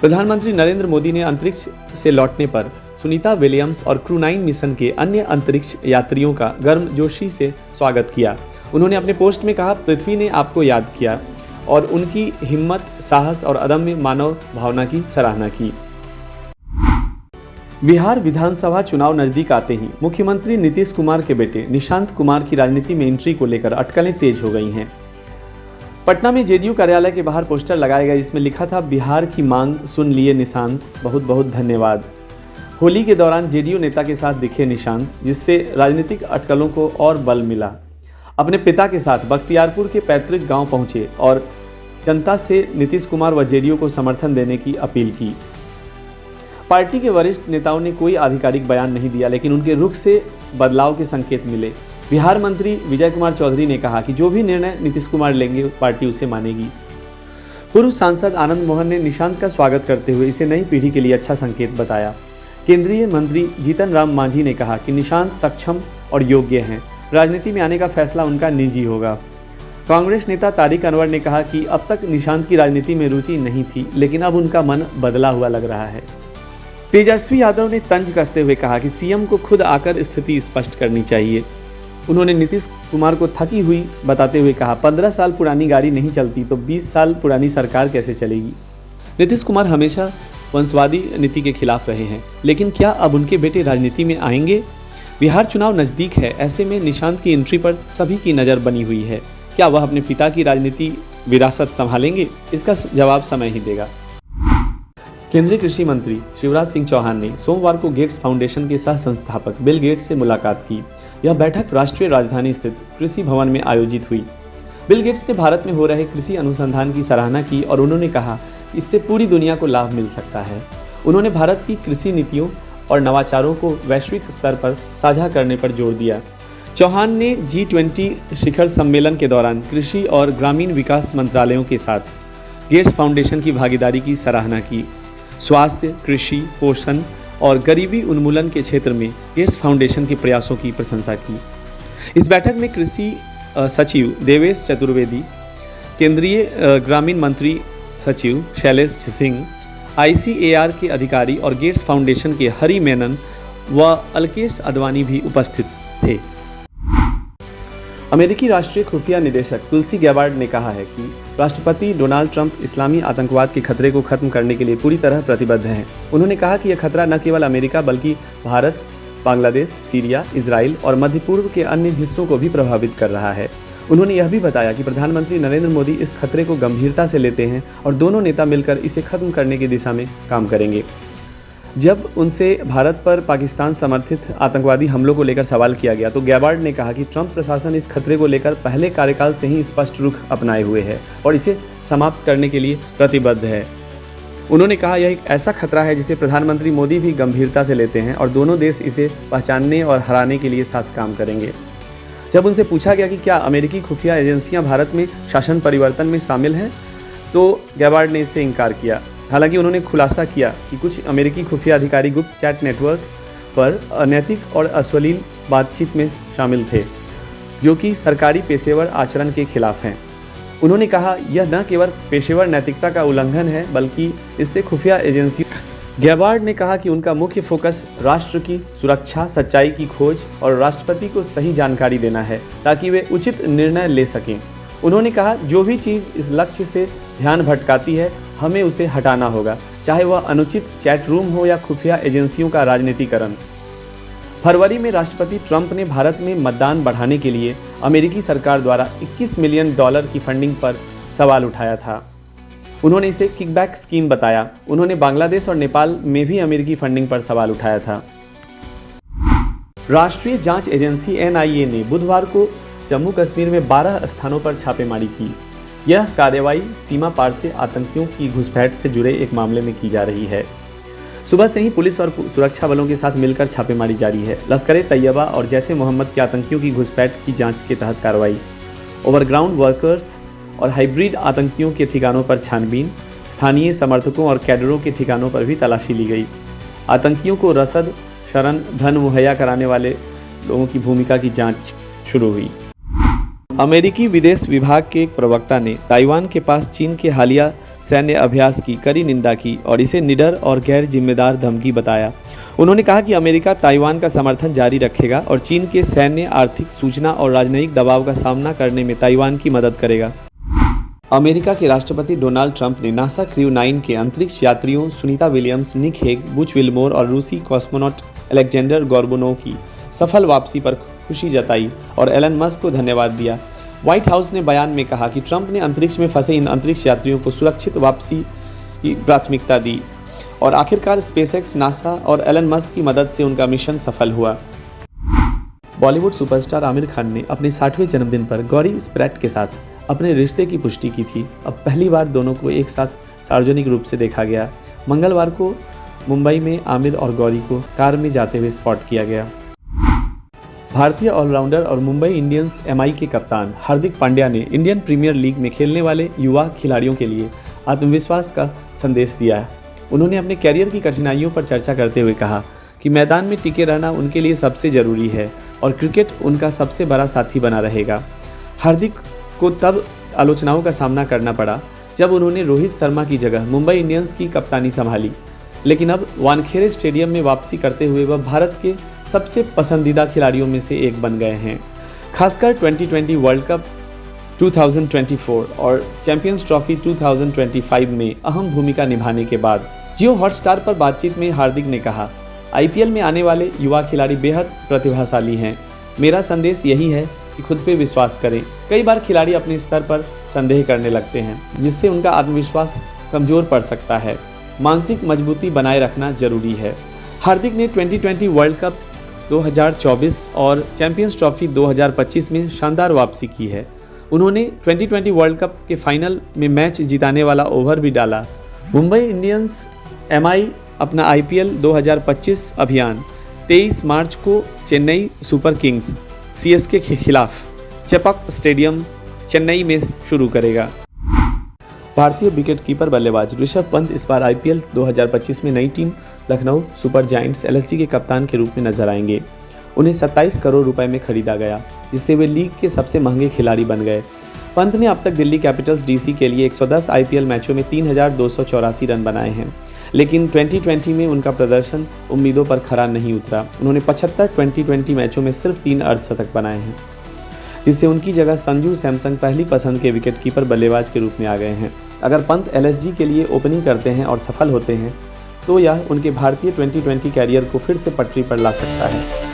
प्रधानमंत्री नरेंद्र मोदी ने अंतरिक्ष से लौटने पर सुनीता विलियम्स और क्रू 9 मिशन के अन्य अंतरिक्ष यात्रियों का गर्मजोशी से स्वागत किया। उन्होंने अपने पोस्ट में कहा, पृथ्वी ने आपको याद किया और उनकी हिम्मत, साहस और अदम्य मानव भावना की सराहना की। बिहार विधानसभा चुनाव नजदीक आते ही मुख्यमंत्री नीतीश कुमार के बेटे निशांत कुमार की राजनीति में एंट्री को लेकर अटकलें तेज हो गई हैं। पटना में जेडीयू कार्यालय के बाहर पोस्टर लगाया गया, जिसमें लिखा था, बिहार की मांग सुन लिए निशांत, बहुत बहुत धन्यवाद। होली के दौरान जेडीयू नेता के साथ दिखे निशांत, जिससे राजनीतिक अटकलों को और बल मिला। अपने पिता के साथ बख्तियारपुर के पैतृक गांव पहुंचे और जनता से नीतीश कुमार व जेडीयू को समर्थन देने की अपील की। पार्टी के वरिष्ठ नेताओं ने कोई आधिकारिक बयान नहीं दिया, लेकिन उनके रुख से बदलाव के संकेत मिले। बिहार मंत्री विजय कुमार चौधरी ने कहा कि जो भी निर्णय नीतीश कुमार लेंगे पार्टी उसे मानेगी। पूर्व सांसद आनंद मोहन ने निशांत का स्वागत करते हुए इसे नई पीढ़ी के लिए अच्छा संकेत बताया। केंद्रीय मंत्री जीतन राम मांझी ने कहा कि निशांत सक्षम और योग्य हैं, राजनीति में आने का फैसला उनका निजी होगा। कांग्रेस नेता तारिक अनवर ने कहा कि अब तक निशांत की राजनीति में रुचि नहीं थी, लेकिन अब उनका मन बदला हुआ लग रहा है। तेजस्वी यादव ने तंज कसते हुए कहा कि सीएम को खुद आकर स्थिति स्पष्ट करनी चाहिए। उन्होंने नीतीश कुमार को थकी हुई बताते हुए कहा, 15 साल पुरानी गाड़ी नहीं चलती तो 20 साल पुरानी सरकार कैसे चलेगी। नीतीश कुमार हमेशा वंशवादी नीति के खिलाफ रहे हैं, लेकिन क्या अब उनके बेटे राजनीति में आएंगे? बिहार चुनाव नज़दीक है, ऐसे में निशांत की एंट्री पर सभी की नज़र बनी हुई है। क्या वह अपने पिता की राजनीति विरासत संभालेंगे? इसका जवाब समय ही देगा। केंद्रीय कृषि मंत्री शिवराज सिंह चौहान ने सोमवार को गेट्स फाउंडेशन के सह संस्थापक बिल गेट्स से मुलाकात की। यह बैठक राष्ट्रीय राजधानी स्थित कृषि भवन में आयोजित हुई। बिल गेट्स ने भारत में हो रहे कृषि अनुसंधान की सराहना की और उन्होंने कहा, इससे पूरी दुनिया को लाभ मिल सकता है। उन्होंने भारत की कृषि नीतियों और नवाचारों को वैश्विक स्तर पर साझा करने पर जोर दिया। चौहान ने G20 शिखर सम्मेलन के दौरान कृषि और ग्रामीण विकास मंत्रालयों के साथ गेट्स फाउंडेशन की भागीदारी की सराहना की। स्वास्थ्य, कृषि, पोषण और गरीबी उन्मूलन के क्षेत्र में गेट्स फाउंडेशन के प्रयासों की प्रशंसा की। इस बैठक में कृषि सचिव देवेश चतुर्वेदी, केंद्रीय ग्रामीण मंत्री सचिव शैलेश सिंह, ICAR के अधिकारी और गेट्स फाउंडेशन के हरि मेनन व अलकेश अडवाणी भी उपस्थित थे। अमेरिकी राष्ट्रीय खुफिया निदेशक तुलसी गैबार्ड ने कहा है कि राष्ट्रपति डोनाल्ड ट्रंप इस्लामी आतंकवाद के खतरे को खत्म करने के लिए पूरी तरह प्रतिबद्ध हैं। उन्होंने कहा कि यह खतरा न केवल अमेरिका बल्कि भारत, बांग्लादेश, सीरिया, इजराइल और मध्य पूर्व के अन्य हिस्सों को भी प्रभावित कर रहा है। उन्होंने यह भी बताया कि प्रधानमंत्री नरेंद्र मोदी इस खतरे को गंभीरता से लेते हैं और दोनों नेता मिलकर इसे खत्म करने की दिशा में काम करेंगे। जब उनसे भारत पर पाकिस्तान समर्थित आतंकवादी हमलों को लेकर सवाल किया गया तो गैबार्ड ने कहा कि ट्रंप प्रशासन इस खतरे को लेकर पहले कार्यकाल से ही स्पष्ट रुख अपनाए हुए है और इसे समाप्त करने के लिए प्रतिबद्ध है। उन्होंने कहा, यह एक ऐसा खतरा है जिसे प्रधानमंत्री मोदी भी गंभीरता से लेते हैं और दोनों देश इसे पहचानने और हराने के लिए साथ काम करेंगे। जब उनसे पूछा गया कि क्या अमेरिकी खुफिया एजेंसियां भारत में शासन परिवर्तन में शामिल हैं, तो गैबार्ड ने इससे इनकार किया। हालांकि उन्होंने खुलासा किया कि कुछ अमेरिकी खुफिया अधिकारी गुप्त चैट नेटवर्क पर अनैतिक और अश्लील बातचीत में शामिल थे, जो कि सरकारी पेशेवर आचरण के खिलाफ हैं। उन्होंने कहा, यह न केवल पेशेवर नैतिकता का उल्लंघन है बल्कि इससे खुफिया एजेंसी। गैबार्ड ने कहा कि उनका मुख्य फोकस राष्ट्र की सुरक्षा, सच्चाई की खोज और राष्ट्रपति को सही जानकारी देना है ताकि वे उचित निर्णय ले सकें। उन्होंने कहा, जो भी चीज़ इस लक्ष्य से ध्यान भटकाती है हमें उसे हटाना होगा, चाहे वह अनुचित चैट रूम हो या खुफिया एजेंसियों का राजनीतिकरण। फरवरी में राष्ट्रपति ट्रंप ने भारत में मतदान बढ़ाने के लिए अमेरिकी सरकार द्वारा $21 मिलियन की फंडिंग पर सवाल उठाया था। उन्होंने इसे किकबैक स्कीम बताया। उन्होंने बांग्लादेश और नेपाल में भी अमेरिकी फंडिंग पर सवाल उठाया था। राष्ट्रीय जांच एजेंसी NIA ने बुधवार को जम्मू कश्मीर में 12 स्थानों पर छापेमारी की। यह कार्रवाई सीमा पार से आतंकियों की घुसपैठ से जुड़े एक मामले में की जा रही है। सुबह से ही पुलिस और सुरक्षा बलों के साथ मिलकर छापेमारी जारी है। लश्कर-ए-तैयबा और जैश ए मोहम्मद के आतंकियों की घुसपैठ की जांच के तहत कार्रवाई, ओवरग्राउंड वर्कर्स और हाइब्रिड आतंकियों के ठिकानों पर छानबीन, स्थानीय समर्थकों और कैडरों के ठिकानों पर भी तलाशी ली गई। आतंकियों को रसद, शरण, धन मुहैया कराने वाले लोगों की भूमिका की जाँच शुरू हुई। अमेरिकी विदेश विभाग के एक प्रवक्ता ने ताइवान के पास चीन के हालिया सैन्य अभ्यास की कड़ी निंदा की और इसे निडर और गैर जिम्मेदार धमकी बताया। उन्होंने कहा कि अमेरिका ताइवान का समर्थन जारी रखेगा और चीन के सैन्य, आर्थिक, सूचना और राजनयिक दबाव का सामना करने में ताइवान की मदद करेगा। अमेरिका के राष्ट्रपति डोनाल्ड ट्रंप ने नासा क्रू 9 के अंतरिक्ष यात्रियों Sunita Williams, Nick Hague, Butch Wilmore और रूसी कॉस्मोनॉट अलेक्जेंडर गोर्बनोव की सफल वापसी पर खुशी जताई और एलन मस्क को धन्यवाद दिया। व्हाइट हाउस ने बयान में कहा कि ट्रंप ने अंतरिक्ष में फंसे इन अंतरिक्ष यात्रियों को सुरक्षित वापसी की प्राथमिकता दी और आखिरकार स्पेसएक्स, नासा और एलन मस्क की मदद से उनका मिशन सफल हुआ। बॉलीवुड सुपरस्टार आमिर खान ने अपने 60वें जन्मदिन पर गौरी स्प्रैट के साथ अपने रिश्ते की पुष्टि की थी। अब पहली बार दोनों को एक साथ सार्वजनिक रूप से देखा गया। मंगलवार को मुंबई में आमिर और गौरी को कार में जाते हुए स्पॉट किया गया। भारतीय ऑलराउंडर और मुंबई इंडियंस एमआई के कप्तान हार्दिक पांड्या ने इंडियन प्रीमियर लीग में खेलने वाले युवा खिलाड़ियों के लिए आत्मविश्वास का संदेश दिया है। उन्होंने अपने कैरियर की कठिनाइयों पर चर्चा करते हुए कहा कि मैदान में टिके रहना उनके लिए सबसे ज़रूरी है और क्रिकेट उनका सबसे बड़ा साथी बना रहेगा। हार्दिक को तब आलोचनाओं का सामना करना पड़ा जब उन्होंने रोहित शर्मा की जगह मुंबई इंडियंस की कप्तानी संभाली, लेकिन अब वानखेड़े स्टेडियम में वापसी करते हुए वह भारत के सबसे पसंदीदा खिलाड़ियों में से एक बन गए हैं। खासकर 2020 वर्ल्ड कप 2024 और चैंपियंस ट्रॉफी 2025 में अहम भूमिका निभाने के बाद जियो हॉटस्टार पर बातचीत में हार्दिक ने कहा, आईपीएल में आने वाले युवा खिलाड़ी बेहद प्रतिभाशाली हैं। मेरा संदेश यही है कि खुद पे विश्वास करें। कई बार खिलाड़ी अपने स्तर पर संदेह करने लगते हैं, जिससे उनका आत्मविश्वास कमज़ोर पड़ सकता है। मानसिक मजबूती बनाए रखना जरूरी है। हार्दिक ने 2020 वर्ल्ड कप 2024 और चैंपियंस ट्रॉफी 2025 में शानदार वापसी की है। उन्होंने 2020 वर्ल्ड कप के फाइनल में मैच जिताने वाला ओवर भी डाला। मुंबई इंडियंस एमआई अपना आईपीएल 2025 अभियान 23 मार्च को चेन्नई सुपर किंग्स सीएसके के खिलाफ चेपॉक स्टेडियम चेन्नई में शुरू करेगा। भारतीय विकेटकीपर बल्लेबाज ऋषभ पंत इस बार आईपीएल 2025 में नई team Lucknow super giants LSG के कप्तान के रूप में नजर आएंगे। उन्हें 27 करोड़ रुपए में खरीदा गया, जिससे वे लीग के सबसे महंगे खिलाड़ी बन गए। पंत ने अब तक दिल्ली कैपिटल्स डीसी के लिए 110 आईपीएल मैचों में 3284 रन बनाए हैं, लेकिन 2020 में उनका प्रदर्शन उम्मीदों पर खरा नहीं उतरा। उन्होंने 75 2020 मैचों में सिर्फ 3 अर्धशतक बनाए हैं, जिससे उनकी जगह संजू सैमसन पहली पसंद के विकेटकीपर बल्लेबाज के रूप में आ गए हैं। अगर पंत एलएसजी के लिए ओपनिंग करते हैं और सफल होते हैं तो यह उनके भारतीय 2020 कैरियर को फिर से पटरी पर ला सकता है।